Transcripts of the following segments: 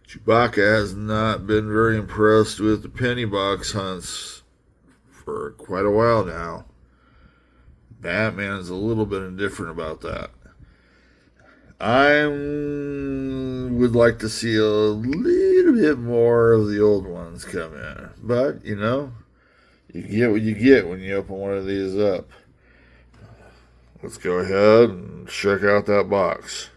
Chewbacca has not been very impressed with the penny box hunts for quite a while now. Batman is a little bit indifferent about that. I would like to see a little bit more of the old ones come in. But, you know, you get what you get when you open one of these up. Let's go ahead and check out that box.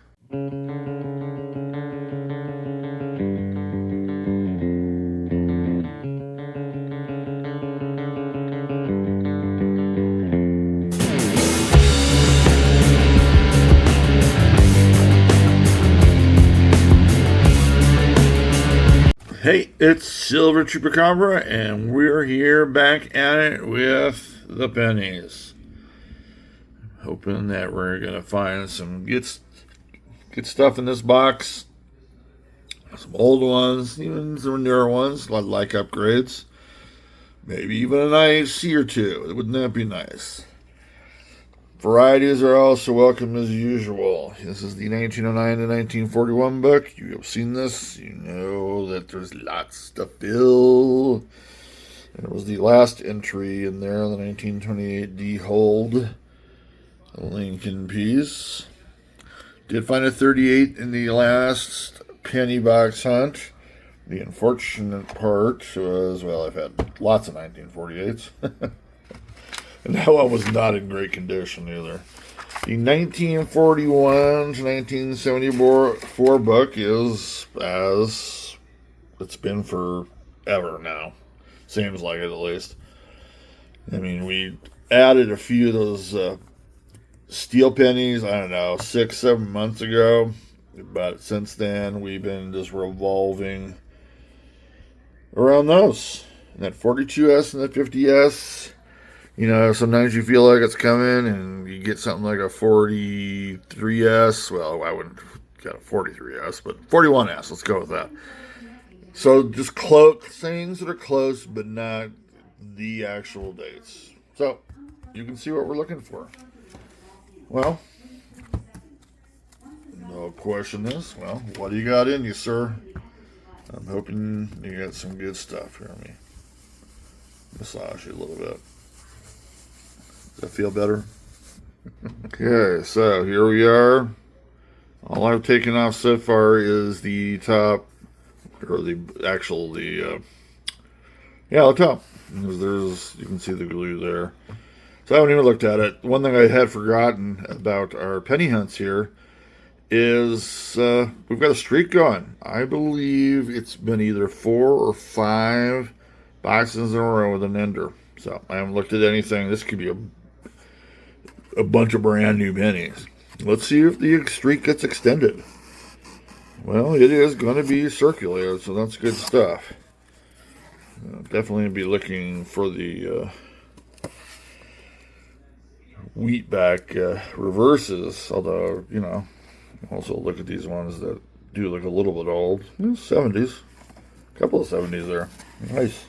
Hey, it's Silver Chupacabra, and we're here back at it with the pennies. Hoping that we're going to find some good stuff in this box. Some old ones, even some newer ones, like upgrades. Maybe even an IHC or two. Wouldn't that be nice? Varieties are also welcome as usual. This is the 1909 to 1941 book. You have seen this. You know that there's lots to fill. And it was the last entry in there, the 1928 D Hold Lincoln piece. Did find a 38 in the last penny box hunt. The unfortunate part was, well, I've had lots of 1948s. And that one was not in great condition either. The 1941 to 1974 book is as it's been forever now. Seems like it, at least. I mean, we added a few of those steel pennies, I don't know, 6-7 months ago. But since then, we've been just revolving around those. And that 42S and that 50S. You know, sometimes you feel like it's coming and you get something like a 43S. Well, I wouldn't get a 43S, but 41S. Let's go with that. So just things that are close, but not the actual dates. So you can see what we're looking for. Well, no question is, well, what do you got in you, sir? I'm hoping you got some good stuff here. Let me massage you a little bit. Does that feel better? Okay, so here we are. All I've taken off so far is the top, or the top. There's, you can see the glue there. So I haven't even looked at it. One thing I had forgotten about our penny hunts here is we've got a streak going. I believe it's been either 4 or 5 boxes in a row with an ender. So I haven't looked at anything. This could be a bunch of brand new pennies. Let's see if the streak gets extended. Well, it is going to be circulated, so that's good stuff. Definitely be looking for the wheatback reverses, although, you know, also look at these ones that do look a little bit old. 70s. A couple of 70s there. Nice.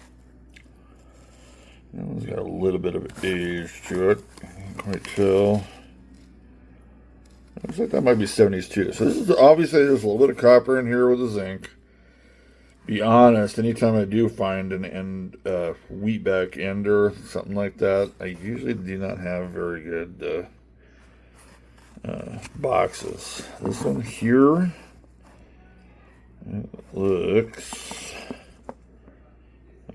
It's got a little bit of age to it. Can't quite tell. Looks like that might be 70s too. So this is obviously there's a little bit of copper in here with the zinc. Be honest, anytime I do find an wheatback ender, something like that, I usually do not have very good boxes. This one here, it looks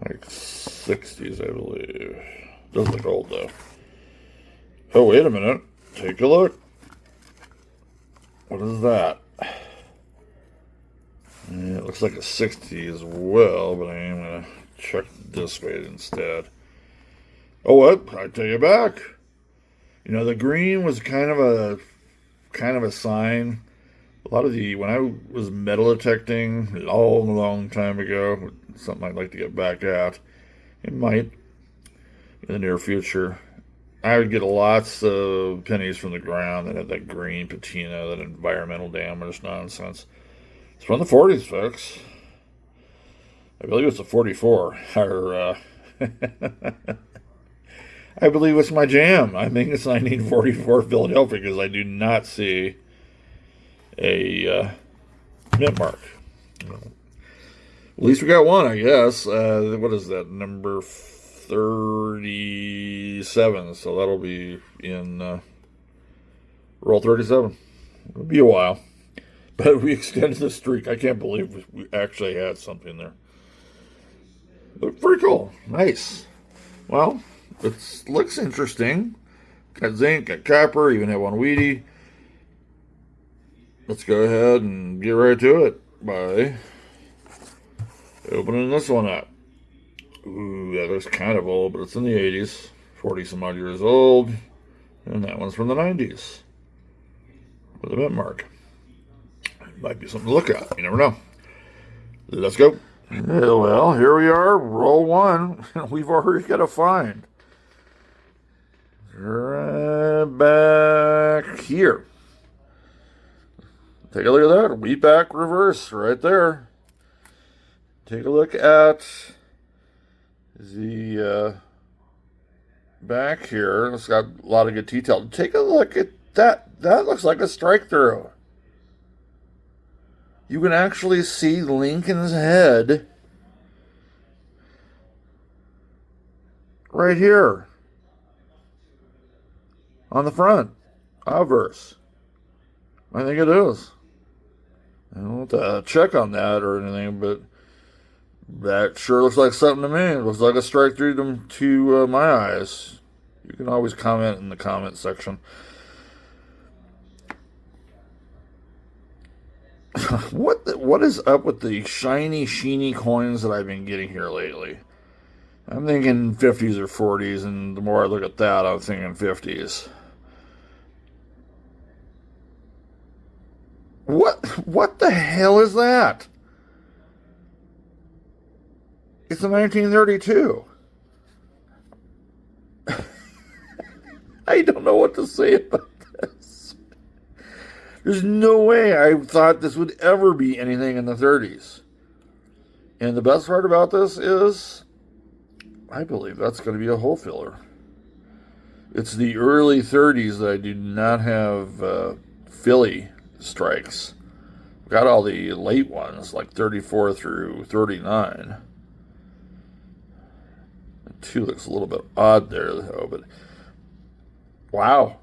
like 60s, I believe. Doesn't look old though. Oh, wait a minute. Take a look. What is that? Yeah, it looks like a 60 as well, but I am going to check this way instead. Oh, what? I take it back. You know, the green was kind of a sign. A lot of when I was metal detecting a long time ago, something I'd like to get back at, it might in the near future. I would get lots of pennies from the ground that had that green patina, that environmental damage nonsense. It's from the 40s, folks. I believe it's a 44. Or, I believe it's my jam. I think it's 1944 Philadelphia because I do not see a mint mark. At least we got one, I guess. What is that? Number 37. So that'll be in roll 37. It'll be a while. But we extended the streak. I can't believe we actually had something there. But pretty cool. Nice. Well, it looks interesting. Got zinc, got copper, even have one wheatie. Let's go ahead and get right to it by opening this one up. Ooh, that looks kind of old, but it's in the 80s. 40 some odd years old. And that one's from the 90s. With a mint mark. Might be something to look at. You never know. Let's go. Yeah, well, here we are. Roll one. We've already got a find. Right back here. Take a look at that. Wheat back reverse right there. Take a look at the back here. It's got a lot of good detail. Take a look at that. That looks like a strike through. You can actually see Lincoln's head right here on the front. Obverse. I think it is. I don't have to check on that or anything, but that sure looks like something to me. It looks like a strike through to my eyes. You can always comment in the comment section. What is up with the shiny, sheeny coins that I've been getting here lately? I'm thinking 50s or 40s, and the more I look at that, I'm thinking 50s. What the hell is that? It's a 1932. I don't know what to say about this. There's no way I thought this would ever be anything in the 30s. And the best part about this is, I believe that's going to be a hole filler. It's the early 30s that I do not have Philly strikes. Got all the late ones, like 34 through 39. The 2 looks a little bit odd there, though, but wow.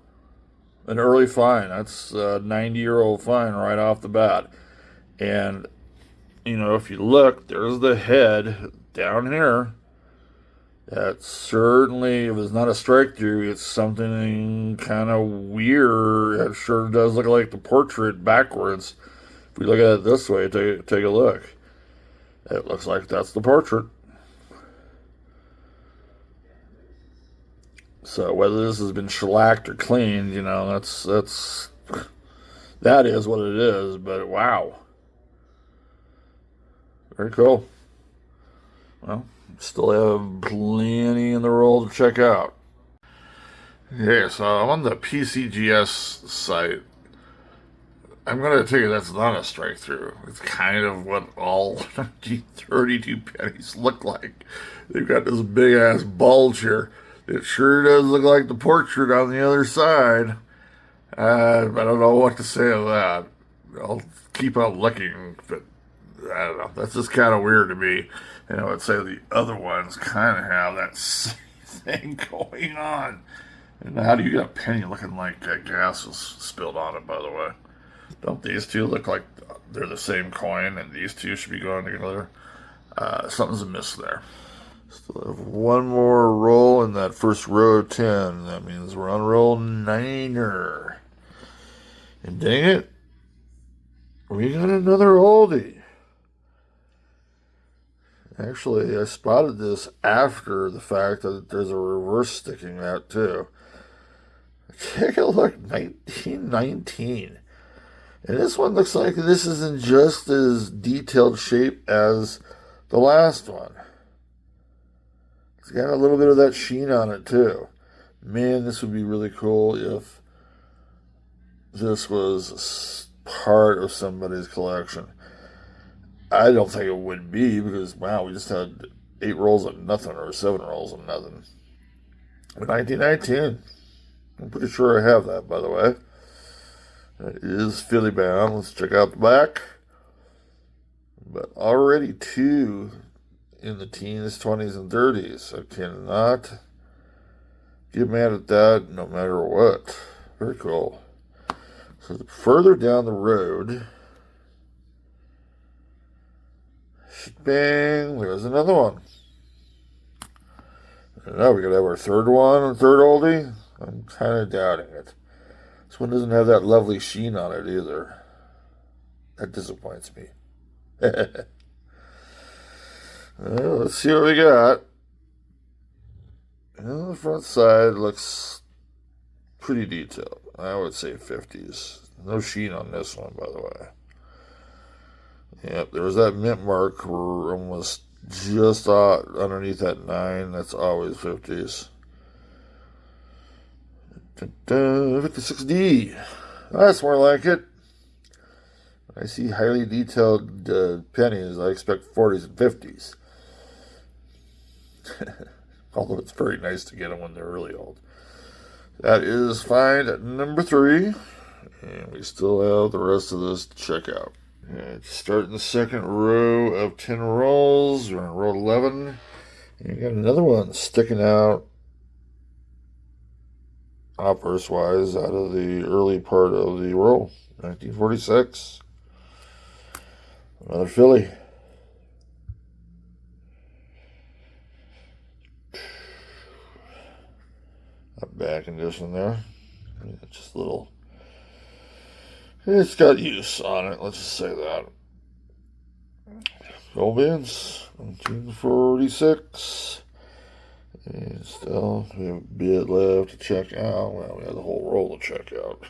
An early find. That's a 90-year-old find right off the bat. And, you know, if you look, there's the head down here. That certainly, if it's not a strike through, it's something kind of weird. It sure does look like the portrait backwards. If we look at it this way, take a look. It looks like that's the portrait. So whether this has been shellacked or cleaned, you know, that is what it is. But wow, very cool. Well, still have plenty in the roll to check out. Yeah, so I'm on the PCGS site. I'm going to tell you that's not a strike through. It's kind of what all G32 pennies look like. They've got this big ass bulge here. It sure does look like the portrait on the other side. I don't know what to say of that. I'll keep on looking, but I don't know. That's just kind of weird to me. And I would say the other ones kind of have that same thing going on. And how do you get a penny looking like gas was spilled on it, by the way? Don't these two look like they're the same coin and these two should be going together? Something's amiss there. Still have one more roll in that first row of 10. That means we're on roll 9er. And dang it, we got another oldie. Actually, I spotted this after the fact that there's a reverse sticking out too. Take a look, 1919. And this one looks like this is in just as detailed shape as the last one. It's got a little bit of that sheen on it too. Man, this would be really cool if this was part of somebody's collection. I don't think it would be because, wow, we just had 8 rolls of nothing or 7 rolls of nothing. But 1919. I'm pretty sure I have that, by the way. That is Philly bound. Let's check out the back. But already 2 in the teens, 20s, and 30s. I cannot get mad at that no matter what. Very cool. So further down the road, bang, there's another one. And now we're going to have our third one, third oldie. I'm kind of doubting it. This one doesn't have that lovely sheen on it either. That disappoints me. Well, let's see what we got. Well, the front side looks pretty detailed. I would say 50s. No sheen on this one, by the way. Yep, there was that mint mark. We're almost just underneath that 9. That's always 50s. 56D. That's more like it. When I see highly detailed pennies, I expect 40s and 50s. Although it's very nice to get them when they're really old. That is find number 3. And we still have the rest of this to check out. Starting the second row of 10 rolls. We're on roll 11. And you got another one sticking out obverse-wise out of the early part of the roll. 1946. Another Philly. Not bad condition there. Just a little. It's got use on it, let's just say that. Gold beans, 1946. And still, we have a bit left to check out. Well, we have the whole roll to check out.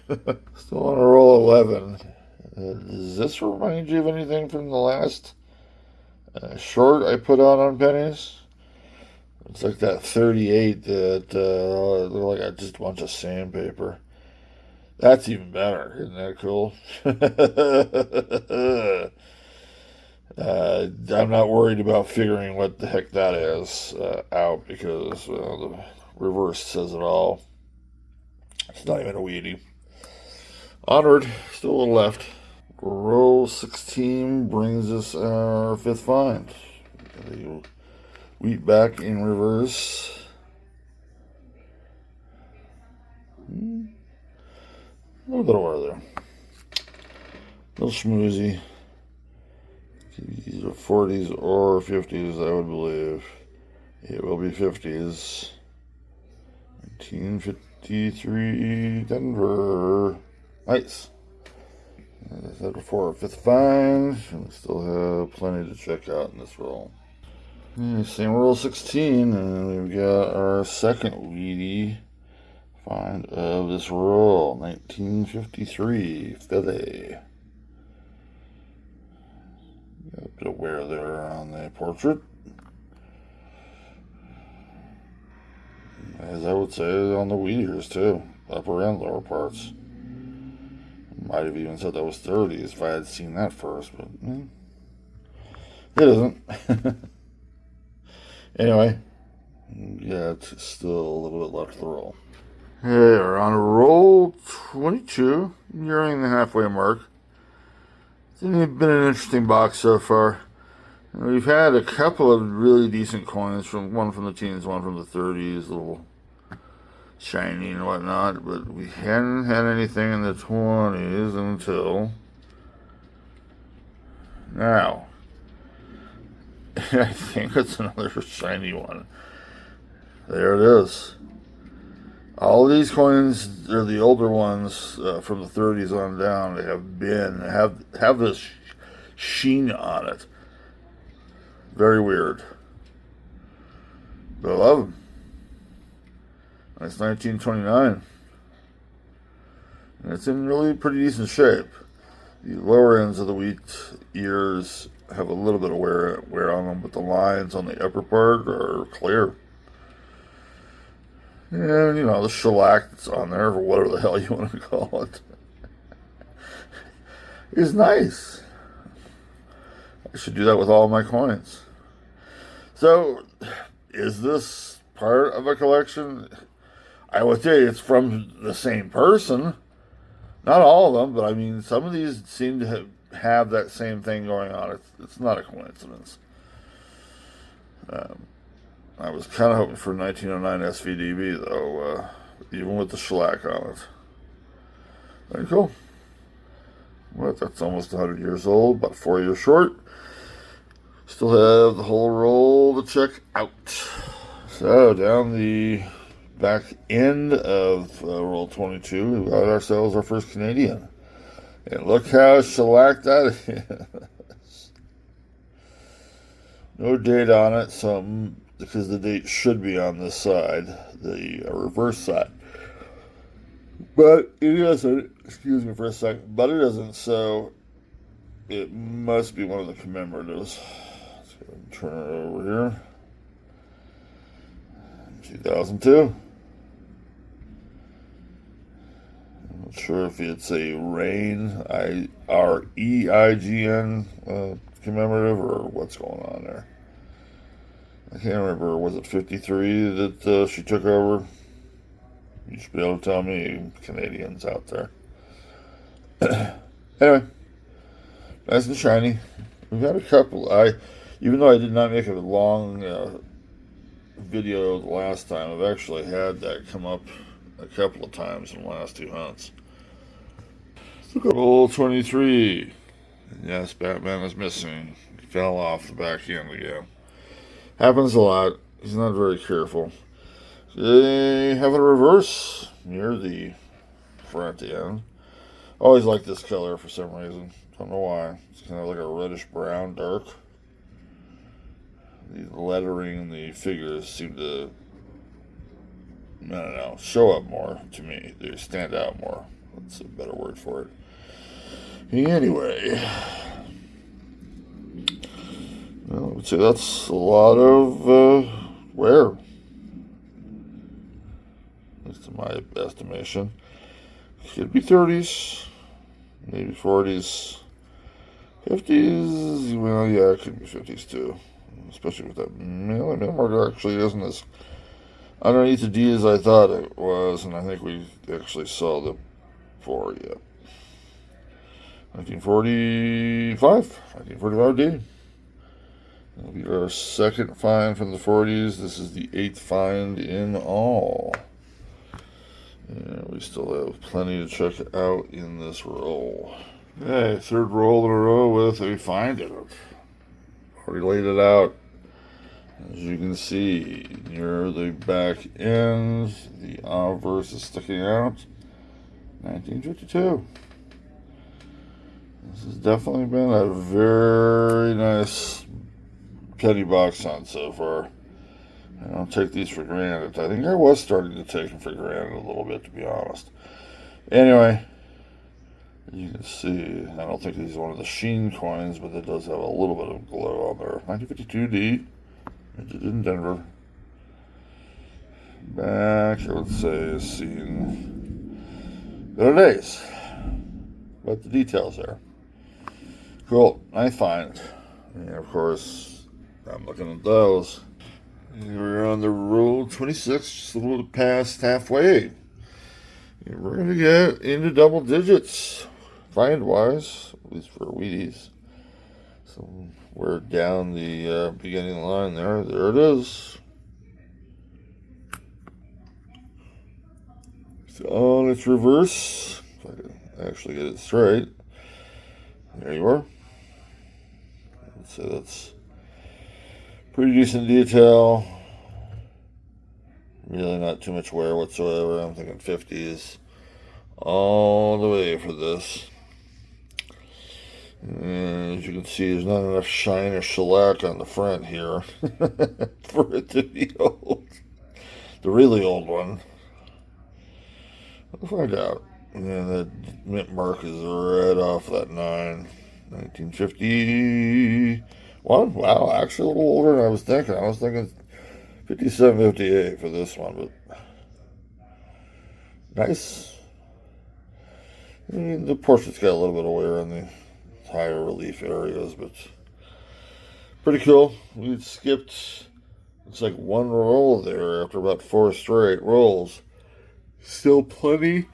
Still on a roll 11. Does this remind you of anything from the last short I put on pennies? It's like that 38 that looked like just a bunch of sandpaper. That's even better. Isn't that cool? I'm not worried about figuring what the heck that is out because the reverse says it all. It's not even a wheatie. Onward. Still a little left. Row 16 brings us our 5th find. The wheat back in reverse. A little bit of wear there. A little schmoozy. These are 40s or 50s, I would believe. It will be 50s. 1953 Denver. Nice. As I said before, our 5th find. And we still have plenty to check out in this roll. Same roll 16, and we've got our second wheatie find of this roll. 1953 Philly. Got a bit of wear there on the portrait. As I would say on the wheatiers too. Upper and lower parts. Might have even said that was 30s if I had seen that first, but it isn't. Anyway, yeah, it's still a little bit left to the roll. Hey, we're on roll 22, nearing the halfway mark. It's been an interesting box so far. We've had a couple of really decent coins, one from the teens, one from the 30s, a little shiny and whatnot, but we hadn't had anything in the 20s until now. I think it's another shiny one. There it is. All of these coins are the older ones from the 30s on down. They have this sheen on it. Very weird. But I love them. It's 1929. And it's in really pretty decent shape. The lower ends of the wheat ears have a little bit of wear on them, but the lines on the upper part are clear. And, the shellac that's on there, or whatever the hell you want to call it, is nice. I should do that with all my coins. So, is this part of a collection? I would say it's from the same person. Not all of them, but I mean, some of these seem to have that same thing going on. It's not a coincidence. I was kind of hoping for 1909 SVDB, though, even with the shellac on it. Very cool. Well, that's almost 100 years old, about 4 years short. Still have the whole roll to check out. So, down the back end of roll 22, we got ourselves our first Canadian. And look how shellac that is. No date on it, because the date should be on this side, the reverse side. But it doesn't. Excuse me for a second. But it doesn't, so it must be one of the commemoratives. Let's go ahead and turn it over here. 2002. I'm not sure if it's a REIGN, REIGN commemorative, or what's going on there. I can't remember. Was it 53 that she took over? You should be able to tell me, Canadians out there. Anyway, nice and shiny. We've got a couple. Even though I did not make a long video the last time, I've actually had that come up a couple of times in the last 2 hunts. Look at old 23. Yes, Batman is missing. He fell off the back end again. Happens a lot. He's not very careful. They have a reverse near the front end. Always like this color for some reason. Don't know why. It's kind of like a reddish brown, dark. The lettering and the figures seem to, I don't know, show up more to me. They stand out more. That's a better word for it. Anyway, well, I would say that's a lot of wear, at least in my estimation. Could be 30s, maybe 40s, 50s. Well, yeah, it could be 50s too, especially with that middle actually isn't as underneath the D as I thought it was, and I think we actually saw the 4 yet. 1945 D. That'll be our second find from the 40s. This is the 8th find in all. And we still have plenty to check out in this roll. Okay, 3rd roll in a row with a find in it. Already laid it out. As you can see, near the back end, the obverse is sticking out. 1952. This has definitely been a very nice penny box hunt so far. I don't take these for granted. I think I was starting to take them for granted a little bit, to be honest. Anyway, you can see, I don't think this is one of the sheen coins, but it does have a little bit of glow on there. 1952D, minted in Denver. Back, I would say, seen better days, but the details there. Cool, nice find. And of course, I'm looking at those. We're on the roll 26, just a little past halfway. And we're going to get into double digits, find-wise, at least for wheaties. So we're down the beginning line there. There it is. So on its reverse, if I can actually get it straight. There you are. So that's pretty decent detail. Really not too much wear whatsoever. I'm thinking 50s all the way for this. And as you can see, there's not enough shine or shellac on the front here for it to be old. The really old one. We'll find out. Yeah, that mint mark is right off that 1951. Wow, actually a little older than I was thinking. I was thinking 57, 58 for this one, but nice. I mean, the portrait's got a little bit of wear in the higher relief areas, but pretty cool. We skipped, it's like one roll there after about 4 straight rolls. Still plenty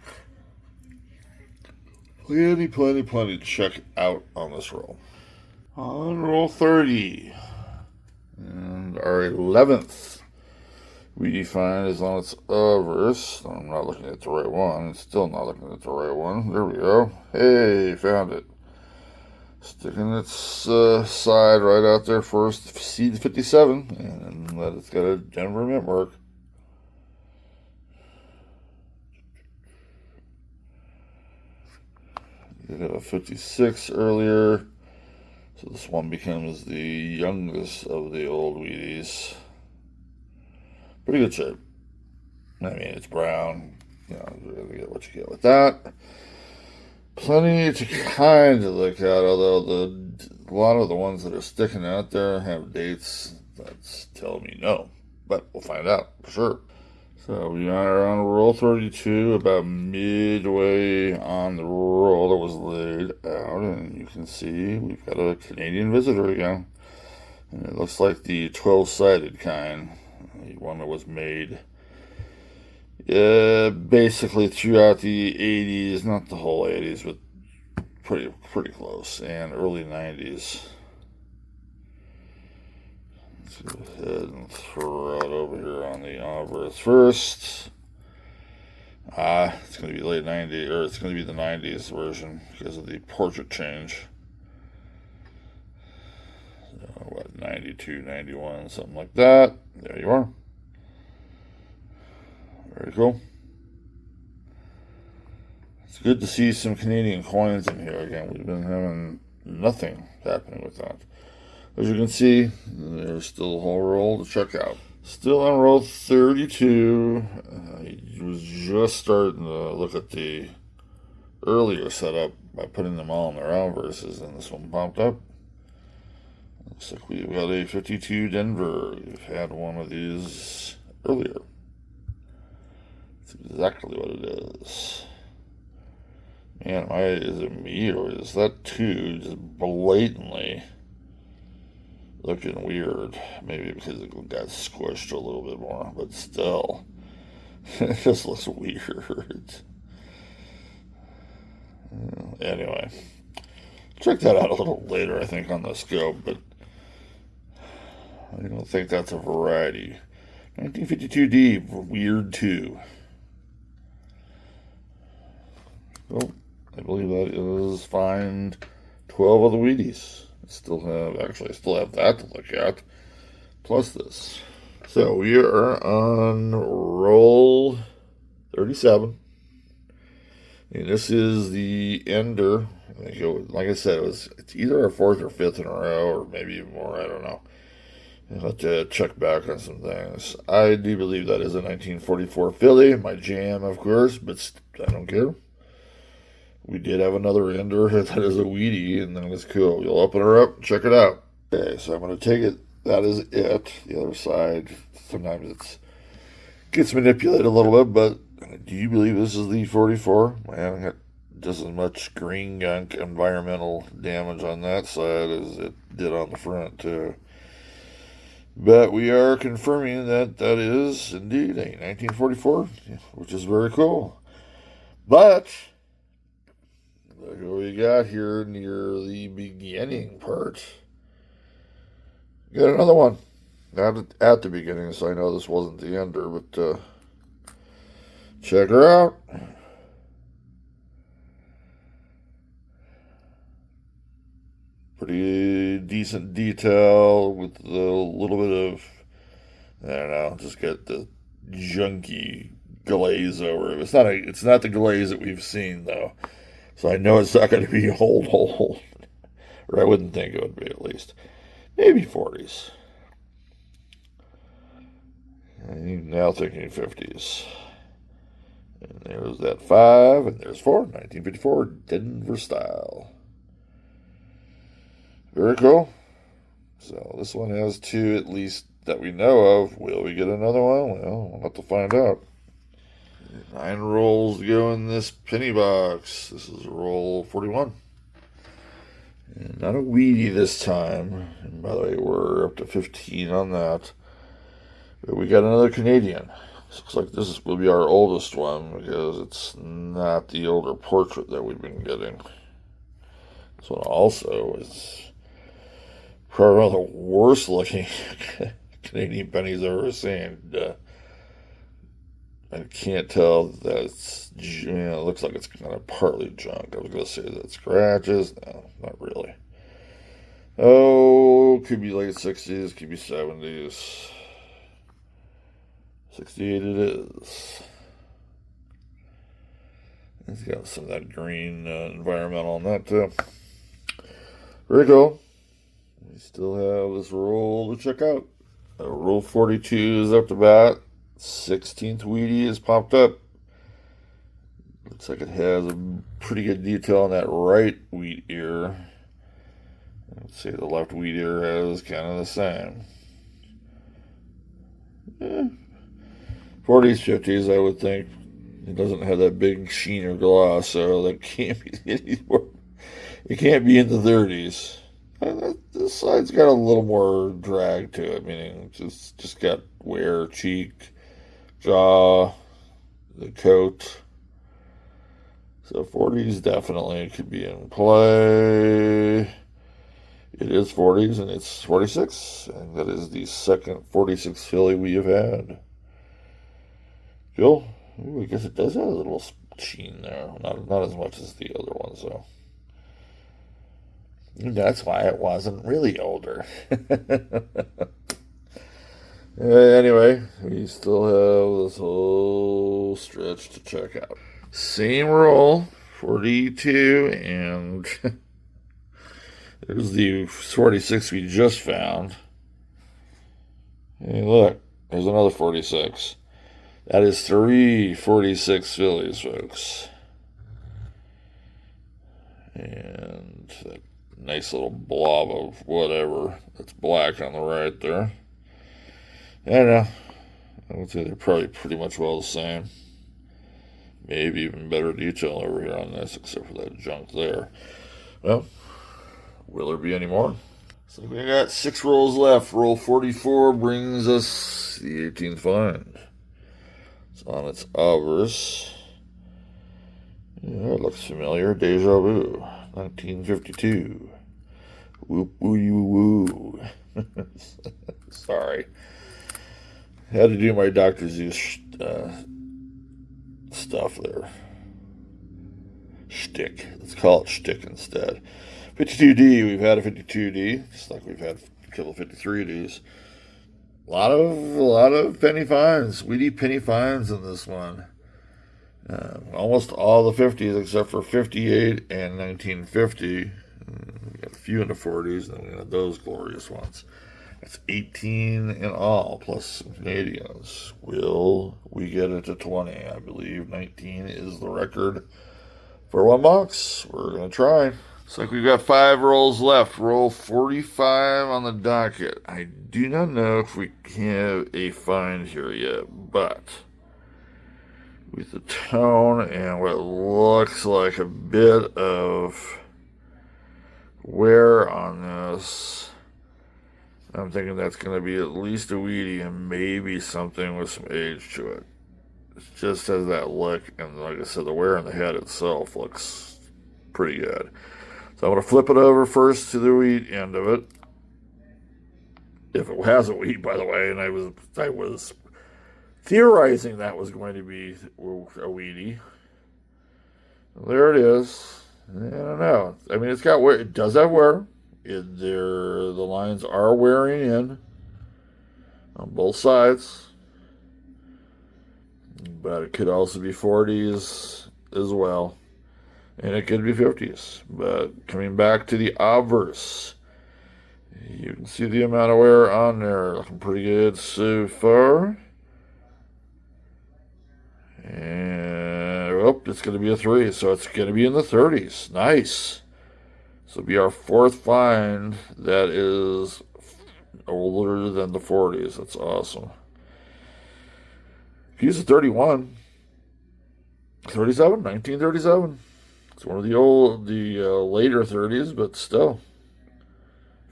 Plenty to check out on this roll. On roll 30, and our 11th, we define as on its obverse. I'm not looking at the right one. It's still not looking at the right one. There we go. Hey, found it. Sticking its side right out there first, seed 57, and that it's got a Denver mint mark. Did have a 56 earlier, so this one becomes the youngest of the old wheaties. Pretty good shape. I mean, it's brown. You know, you're gonna get what you get with that. Plenty to kind of look at, although a lot of the ones that are sticking out there have dates that's telling me no. But we'll find out for sure. So we are on roll 32, about midway on the roll that was laid out, and you can see we've got a Canadian visitor again. And it looks like the 12-sided kind, the one that was made basically throughout the 80s, not the whole 80s, but pretty close, and early 90s. Let's go ahead and throw it over here on the obverse first. It's going to be late 90s, or it's going to be the 90s version because of the portrait change. So, what, 92, 91, something like that. There you are. Very cool. It's good to see some Canadian coins in here again. We've been having nothing happening with that. As you can see, there's still a whole roll to check out. Still on roll 32. I was just starting to look at the earlier setup by putting them all in their obverses, and this one popped up. Looks like we've got a 52 Denver. We've had one of these earlier. That's exactly what it is. Man, is it me or is that two just blatantly looking weird? Maybe because it got squished a little bit more, but still, it just looks weird. Anyway, check that out a little later, I think, on the scope, but I don't think that's a variety. 1952D, weird 2. Well, I believe that is find 12 of the wheaties. I still have that to look at, plus this. So we are on roll 37. And this is the ender. Like I said, it's either our 4th or 5th in a row, or maybe even more, I don't know. I'll have to check back on some things. I do believe that is a 1944 Philly, my jam, of course, but I don't care. We did have another ender that is a wheatie, and that is cool. You'll open her up, check it out. Okay, so I'm going to take it. That is it. The other side, sometimes it gets manipulated a little bit, but do you believe this is the 44? Man, I got just as much green gunk environmental damage on that side as it did on the front, too. But we are confirming that that is indeed a 1944, which is very cool. But look what we got here near the beginning part. Got another one. Not at the beginning, so I know this wasn't the ender, but check her out. Pretty decent detail with a little bit of, I don't know, just got the junky glaze over it. It's not the glaze that we've seen, though. So I know it's not going to be old. Or I wouldn't think it would be, at least. Maybe 40s. I'm now thinking 50s. And there's that 5, and there's 4. 1954 Denver style. Very cool. So this one has 2, at least, that we know of. Will we get another one? Well, we'll have to find out. 9 rolls to go in this penny box. This is roll 41. And not a wheatie this time. And by the way, we're up to 15 on that. But we got another Canadian. Looks like this will be our oldest one because it's not the older portrait that we've been getting. This one also is probably one of the worst looking Canadian pennies I've ever seen. I can't tell that it's, it looks like it's kind of partly junk. I was going to say that scratches. No, not really. Oh, could be late 60s, could be 70s. 68 it is. It's got some of that green environmental on that too. Very cool. We still have this roll to check out. Roll 42 is up to bat. 16th wheatie has popped up. Looks like it has a pretty good detail on that right wheat ear. Let's say the left wheat ear has kind of the same. 40s, 50s, I would think. It doesn't have that big sheen or gloss, so that can't be anymore. It can't be in the 30s. This side's got a little more drag to it, meaning just got wear, cheek, jaw, the coat. So 40s definitely could be in play. It is 40s, and it's 46, and that is the second 46 filly we have had. Cool. Ooh, I guess it does have a little sheen there. Not as much as the other ones, though. That's why it wasn't really older. Anyway, we still have this whole stretch to check out. Same roll, 42, and there's the 46 we just found. Hey, look, there's another 46. That is 3 46 fillies, folks. And that nice little blob of whatever that's black on the right there. I don't know. I would say they're probably pretty much well the same. Maybe even better detail over here on this, except for that junk there. Well, will there be any more? So we got 6 rolls left. Roll 44 brings us the 18th find. It's on its obverse. Yeah, it looks familiar. Deja vu. 1952. Whoop woo woo. Sorry. Had to do my Dr. Zeus stuff there. Shtick. Let's call it shtick instead. 52D. We've had a 52D, just like we've had a couple of 53Ds. A lot of penny finds, wheatie penny finds in this one. Almost all the 50s except for 58 and 1950. We got a few in the 40s, and then we got those glorious ones. That's 18 in all, plus some Canadians. Will we get it to 20? I believe 19 is the record for one box. We're going to try. Looks like we've got 5 rolls left. Roll 45 on the docket. I do not know if we have a find here yet, but with the tone and what looks like a bit of wear on this, I'm thinking that's going to be at least a wheatie and maybe something with some age to it. It just has that look, and like I said, the wear on the head itself looks pretty good. So I'm going to flip it over first to the wheat end of it. If it has a wheat, by the way, and I was theorizing that was going to be a wheatie. There it is. I don't know. I mean, it's got wear. It does have wear. The lines are wearing in on both sides. But it could also be 40s as well. And it could be 50s. But coming back to the obverse, you can see the amount of wear on there. Looking pretty good so far. And, it's going to be a 3. So it's going to be in the 30s. Nice. This will be our 4th find that is older than the 40s. That's awesome. He's a 31. 37, 1937. It's one of the later 30s, but still.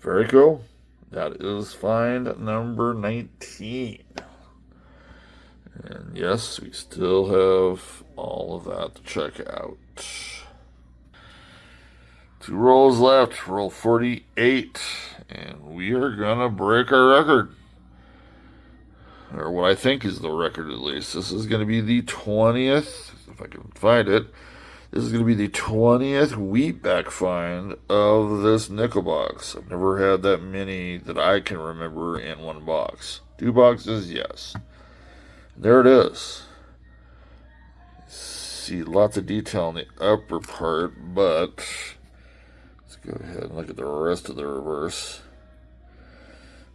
Very cool. That is find number 19. And yes, we still have all of that to check out. 2 rolls left, roll 48, and we are gonna break our record. Or what I think is the record, at least. This is going to be the 20th, if I can find it. This is going to be the 20th wheatback find of this nickel box. I've never had that many that I can remember in one box. 2 boxes, yes. There it is. See lots of detail in the upper part, but let's go ahead and look at the rest of the reverse.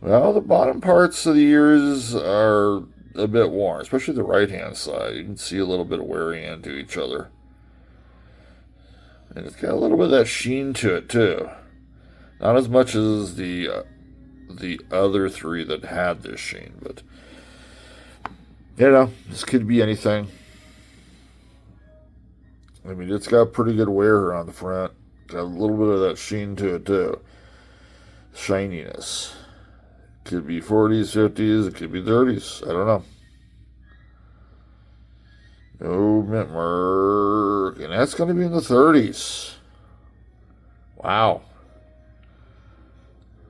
Well, the bottom parts of the ears are a bit worn, especially the right-hand side. You can see a little bit of wearing into each other. And it's got a little bit of that sheen to it, too. Not as much as the other 3 that had this sheen, but, you know, this could be anything. I mean, it's got pretty good wear on the front. Got a little bit of that sheen to it, too. Shininess. Could be 40s, 50s, it could be 30s. I don't know. No mint mark. And that's going to be in the 30s. Wow.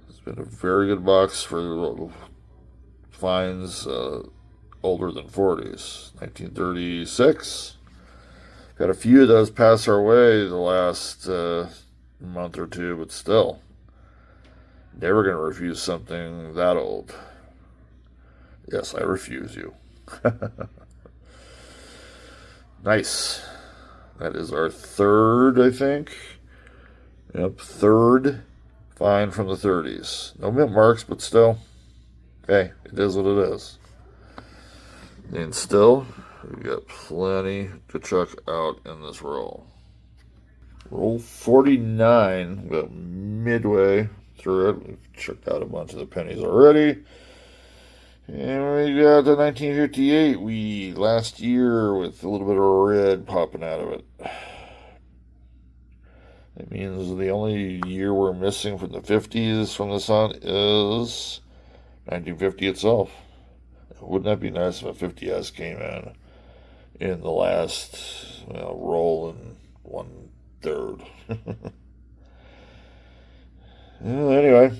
It's been a very good box for finds older than 40s. 1936. Got a few of those pass our way the last month or two, but still. Never going to refuse something that old. Yes, I refuse you. Nice. That is our 3rd, I think. Yep, 3rd find from the 30s. No mint marks, but still. Hey, it is what it is. And still, we got plenty to check out in this roll. Roll 49, about midway through it. We've checked out a bunch of the pennies already. And we got the 1958 last year with a little bit of red popping out of it. That means the only year we're missing from the 50s from this on is 1950 itself. Wouldn't that be nice if a 50S came in the last roll and 1/3? Well, anyway,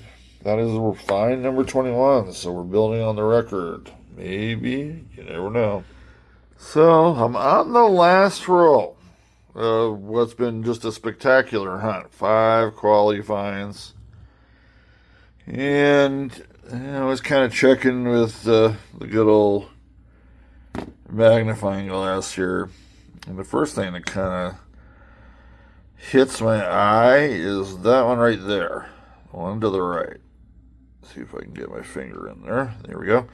that is find number 21, so we're building on the record. Maybe, you never know. So, I'm on the last roll of what's been just a spectacular hunt. 5 quality finds. And I was kind of checking with the good old magnifying glass here. And the first thing that kind of hits my eye is that one right there. One to the right. Let's see if I can get my finger in there. There we go.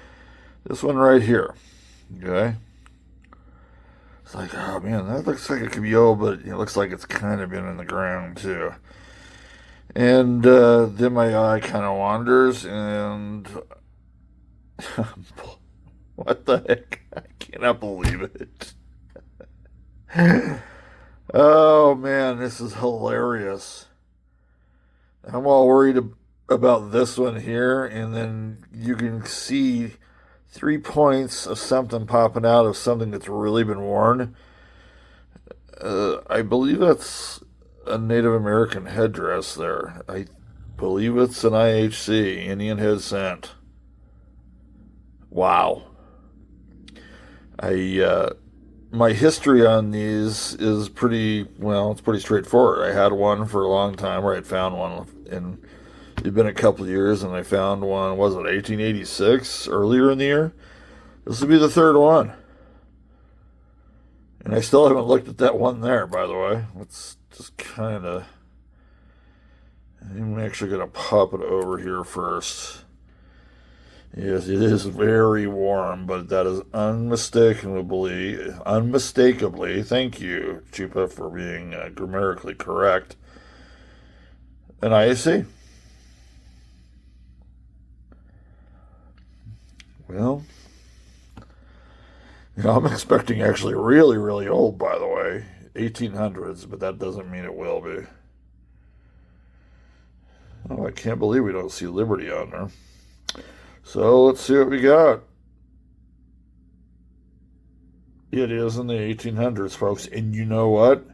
This one right here. Okay. It's like, oh man, that looks like it could be old, but it looks like it's kind of been in the ground too. And then my eye kind of wanders, and what the heck? I cannot believe it. Oh man, this is hilarious. I'm all worried about this one here, and then you can see 3 points of something popping out of something that's really been worn. I believe that's a Native American headdress there. I believe it's an IHC, Indian Head Cent. Wow. My history on these is it's pretty straightforward. I had one for a long time, or I'd found one, and it'd been a couple of years, and I found one, was it 1886, earlier in the year? This will be the 3rd one. And I still haven't looked at that one there, by the way. Let's just kind of... I'm actually going to pop it over here first. Yes, it is very warm, but that is unmistakably, thank you, Chupa, for being grammatically correct, an IAC. Well, I'm expecting actually really, really old, by the way, 1800s, but that doesn't mean it will be. Oh, I can't believe we don't see Liberty on there. So let's see what we got. It is in the 1800s, folks. And you know what?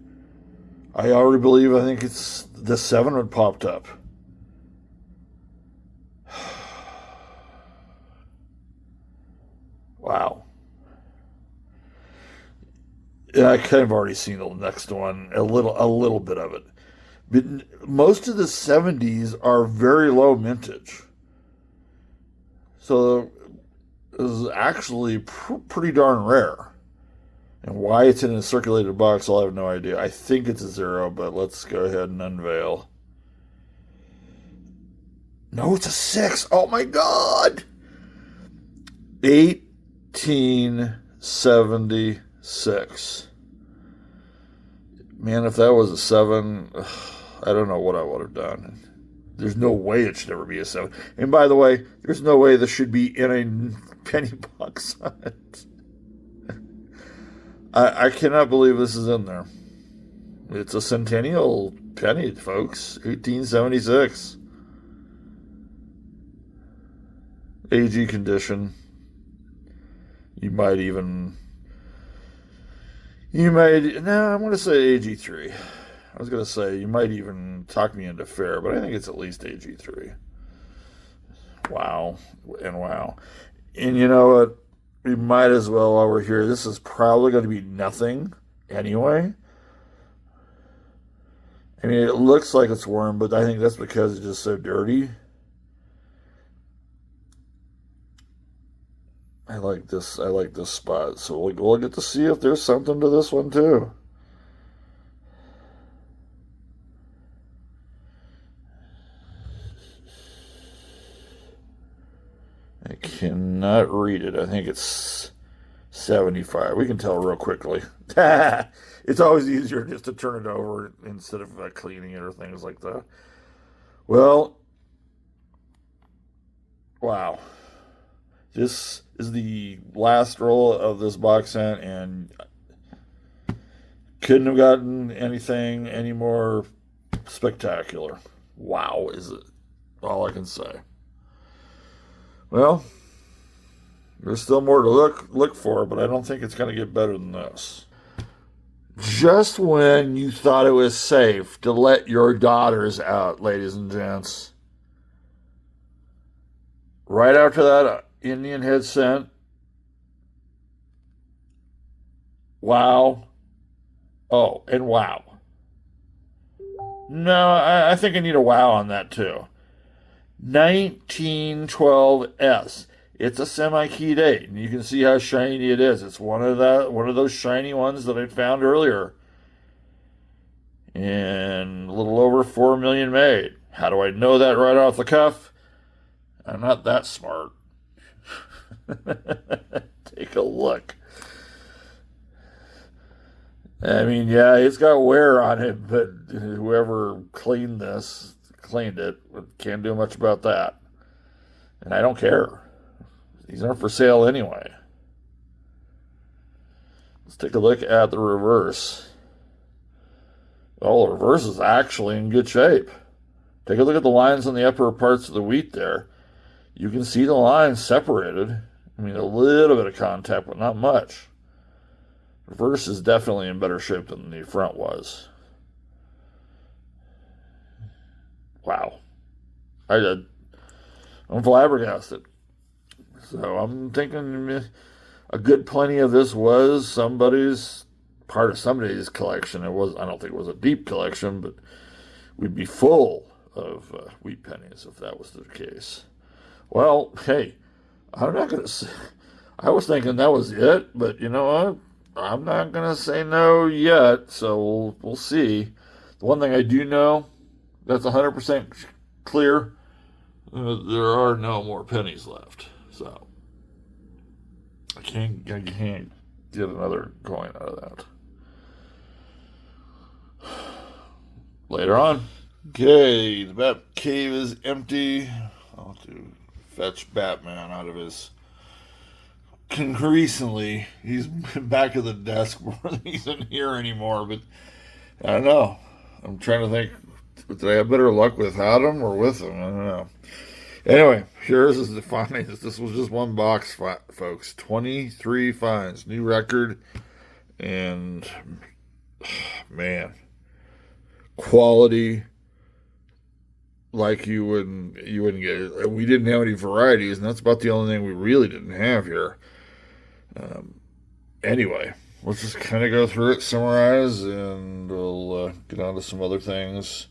I already believe, I think it's the 7 had popped up. Wow. Yeah, I kind of already seen the next one, a little bit of it. But most of the 70s are very low mintage. So this is actually pretty darn rare. And why it's in a circulated box, I'll have no idea. I think it's a 0, but let's go ahead and unveil. No, it's a 6. Oh my God! 1876. Man, if that was a 7, I don't know what I would have done. There's no way it should ever be a 7. And by the way, there's no way this should be in a penny box on it. I cannot believe this is in there. It's a centennial penny, folks. 1876. AG condition. No, I'm going to say AG3. I was going to say you might even talk me into fair, but I think it's at least AG3. Wow. And wow. And you know what? We might as well, while we're here, this is probably going to be nothing anyway. I mean, it looks like it's warm, but I think that's because it's just so dirty. I like this spot. So we'll get to see if there's something to this one too. I cannot read it. I think it's 75. We can tell real quickly. It's always easier just to turn it over instead of cleaning it or things like that. Well, wow. This is the last roll of this box set, and couldn't have gotten anything any more spectacular. Wow, is it all I can say. Well, there's still more to look for, but I don't think it's going to get better than this. Just when you thought it was safe to let your daughters out, ladies and gents, right after that Indian head scent, wow. Oh, and wow. No, I think I need a wow on that too. 1912S. It's a semi-keyed 8, and you can see how shiny it is. It's one of those shiny ones that I found earlier. And a little over 4 million made. How do I know that right off the cuff? I'm not that smart. Take a look. I mean, yeah, it's got wear on it, but whoever cleaned it. Can't do much about that. And I don't care. These aren't for sale anyway. Let's take a look at the reverse. Oh, the reverse is actually in good shape. Take a look at the lines on the upper parts of the wheat there. You can see the lines separated. I mean, a little bit of contact, but not much. Reverse is definitely in better shape than the front was. Wow. I'm flabbergasted. So I'm thinking a good plenty of this was part of somebody's collection. I don't think it was a deep collection, but we'd be full of wheat pennies if that was the case. Well, hey, I'm not going to say, I was thinking that was it, but you know what? I'm not going to say no yet, so we'll see. The one thing I do know that's 100% clear, there are no more pennies left. So I can't get another coin out of that. Later on. Okay, the Bat Cave is empty. I'll have to fetch Batman out of his... Recently, he's back at the desk more than he's in here anymore, but I don't know. I'm trying to think, did I have better luck without him or with him? I don't know. Anyway, here's the findings. This was just one box, folks. 23 finds. New record. And man, quality like you wouldn't get. We didn't have any varieties, and that's about the only thing we really didn't have here. Anyway, let's just kind of go through it, summarize, and we'll get on to some other things.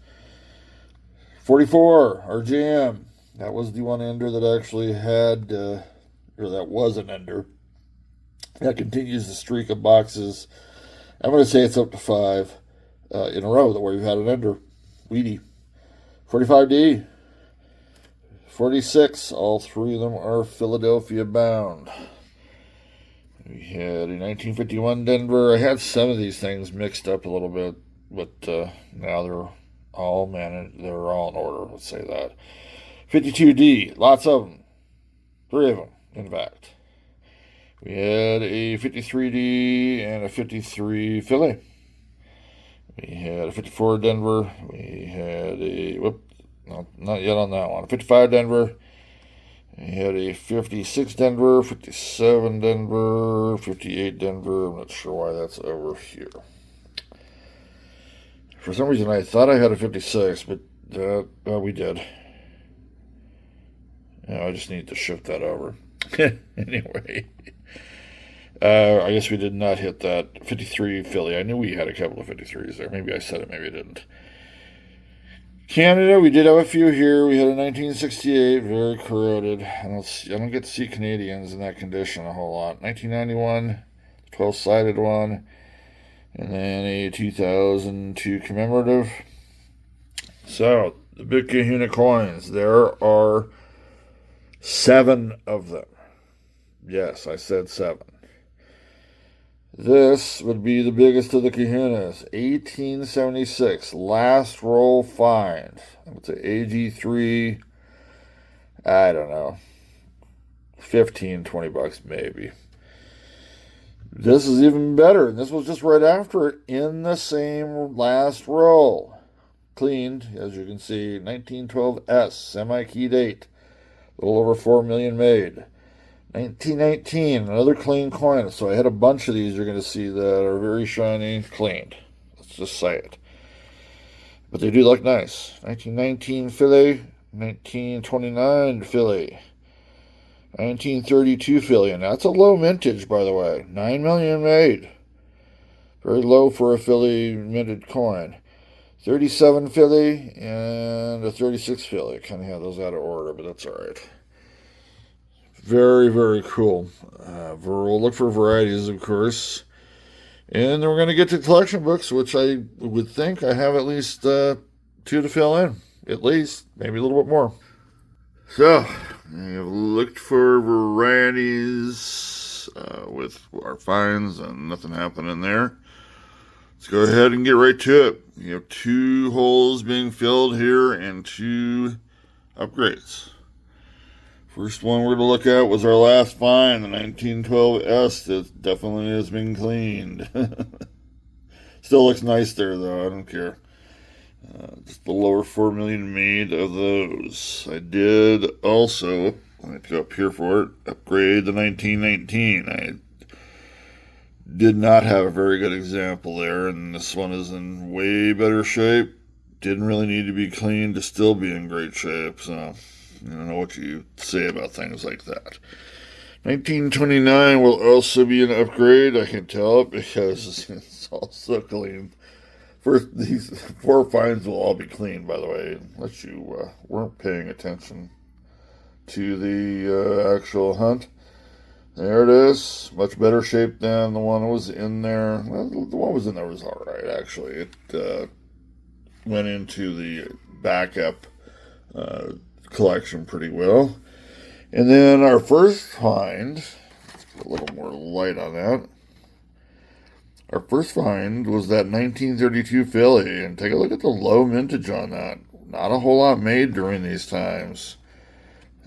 44, our jam. That was the one ender that actually had, or that was an ender. That continues the streak of boxes. I'm going to say it's up to 5 in a row where we've had an ender. Wheatie. 45D. 46. All 3 of them are Philadelphia bound. We had a 1951 Denver. I had some of these things mixed up a little bit, but now they're all managed. They're all in order. Let's say that. 52D. Lots of them. 3 of them, in fact. We had a 53D and a 53 Philly. We had a 54 Denver. We had a, not yet on that one. A 55 Denver. We had a 56 Denver, 57 Denver, 58 Denver. I'm not sure why that's over here. For some reason, I thought I had a 56, but we did. I just need to shift that over. Anyway. I guess we did not hit that 53 Philly. I knew we had a couple of 53s there. Maybe I said it, maybe I didn't. Canada, we did have a few here. We had a 1968, very corroded. I don't get to see Canadians in that condition a whole lot. 1991, 12-sided one. And then a 2002 commemorative. So, the big kahuna coins. There are 7 of them. Yes, I said 7. This would be the biggest of the kahunas. 1876, last roll find. It's an AG3, I don't know, 15, 20 bucks maybe. This is even better. This was just right after it in the same last roll. Cleaned, as you can see, 1912S, semi-key date. A little over 4 million made. 1919, another clean coin. So I had a bunch of these you're going to see that are very shiny, cleaned. Let's just say it. But they do look nice. 1919 Philly, 1929 Philly, 1932 Philly. And that's a low mintage, by the way. 9 million made. Very low for a Philly minted coin. 37 Philly and a 36 Philly. Kind of had those out of order, but that's all right. Very, very cool. We'll look for varieties, of course. And then we're going to get to collection books, which I would think I have at least 2 to fill in. At least. Maybe a little bit more. So, I've looked for varieties with our finds and nothing happening there. Let's go ahead and get right to it. You have 2 holes being filled here and 2 upgrades. First one we're going to look at was our last find, the 1912S that definitely has been cleaned. Still looks nice there, though. I don't care. Just the lower 4 million made of those. I did also, let me go up here for it, upgrade the 1919. I did not have a very good example there, and this one is in way better shape. Didn't really need to be cleaned to still be in great shape, so I don't know what you say about things like that. 1929 will also be an upgrade, I can tell, because it's also clean. First, these 4 finds will all be clean, by the way, unless you weren't paying attention to the actual hunt. There it is. Much better shape than the one that was in there. Well, the one that was in there was all right, actually. It went into the backup collection pretty well. And then our first find, let's put a little more light on that. Our first find was that 1932 Philly, and take a look at the low mintage on that. Not a whole lot made during these times.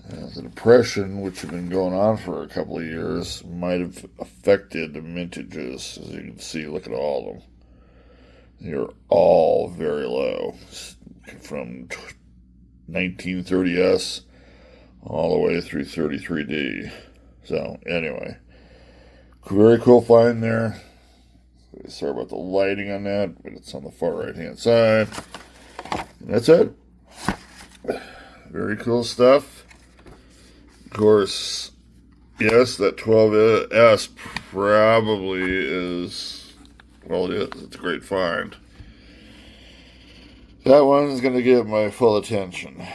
The depression, which had been going on for a couple of years, might have affected the mintages. As you can see, look at all of them. They're all very low, from 1930S all the way through 33D. So, anyway, very cool find there. Sorry about the lighting on that, but it's on the far right-hand side. And that's it. Very cool stuff. Of course, yes, that 12S probably is, well, it is. It's a great find. That one's going to get my full attention.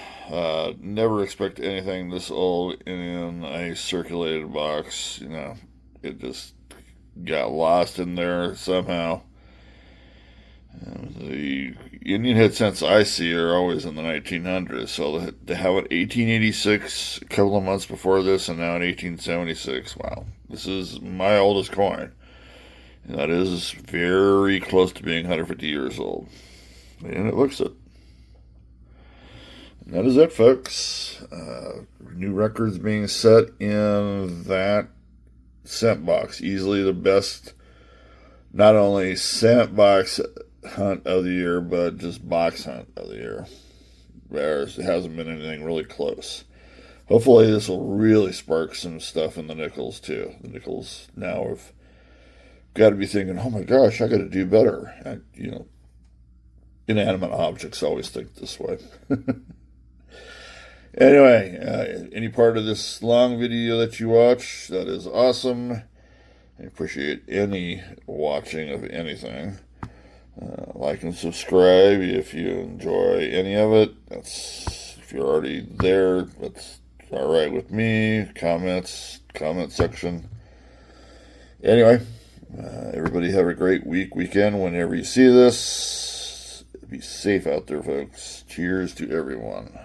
Never expect anything this old in a circulated box. You know, it just got lost in there somehow. The Indian head cents I see are always in the 1900s. So to have it 1886, a couple of months before this, and now in 1876. Wow, this is my oldest coin. And that is very close to being 150 years old. And it looks it. And that is it, folks. New records being set in that cent box. Easily the best, not only cent box hunt of the year, but just box hunt of the year. There hasn't been anything really close. Hopefully this will really spark some stuff in the nickels, too. The nickels now have got to be thinking, oh my gosh, I got to do better. And, you know, inanimate objects always think this way. Anyway, any part of this long video that you watch, that is awesome. I appreciate any watching of anything. Like and subscribe if you enjoy any of it. If you're already there, that's all right with me. Comment section. Anyway, everybody have a great weekend whenever you see this. Be safe out there, folks. Cheers to everyone.